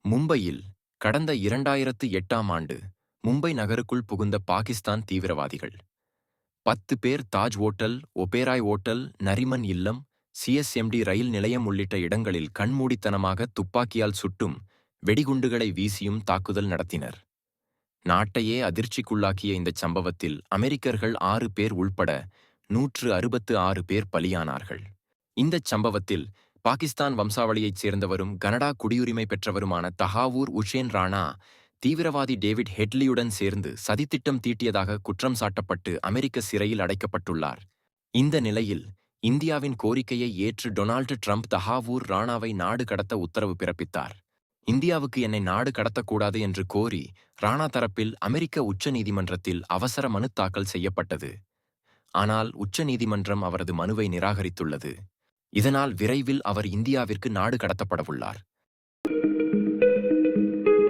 மும்பையில் கடந்த 2008ஆம் ஆண்டு மும்பை நகருக்குள் புகுந்த பாகிஸ்தான் தீவிரவாதிகள் 10 பேர் தாஜ் ஓட்டல், ஒபேராய் ஓட்டல், நரிமன் இல்லம், சிஎஸ்எம்டி ரயில் நிலையம் உள்ளிட்ட இடங்களில் கண்மூடித்தனமாக துப்பாக்கியால் சுட்டும் வெடிகுண்டுகளை வீசியும் தாக்குதல் நடத்தினர். நாட்டையே அதிர்ச்சிக்குள்ளாக்கிய இந்தச் சம்பவத்தில் அமெரிக்கர்கள் 6 பேர் உள்பட 166 பேர் பலியானார்கள். இந்தச் சம்பவத்தில் பாகிஸ்தான் வம்சாவளியைச் சேர்ந்தவரும் கனடா குடியுரிமை பெற்றவருமான தஹாவூர் உஷேன் ராணா தீவிரவாதி டேவிட் ஹெட்லியுடன் சேர்ந்து சதித்திட்டம் தீட்டியதாக குற்றம் சாட்டப்பட்டு அமெரிக்க சிறையில் அடைக்கப்பட்டுள்ளார். இந்த நிலையில் இந்தியாவின் கோரிக்கையை ஏற்று டொனால்டு ட்ரம்ப் தஹாவூர் ராணாவை நாடு கடத்த உத்தரவு பிறப்பித்தார். இந்தியாவுக்கு என்னை நாடு கடத்தக்கூடாது என்று கோரி ராணா தரப்பில் அமெரிக்க உச்ச நீதிமன்றத்தில் அவசர மனு தாக்கல் செய்யப்பட்டது. ஆனால் உச்ச நீதிமன்றம் அவரது மனுவை நிராகரித்துள்ளது. இதனால் விரைவில் அவர் இந்தியாவிற்கு நாடு கடத்தப்படவுள்ளார்.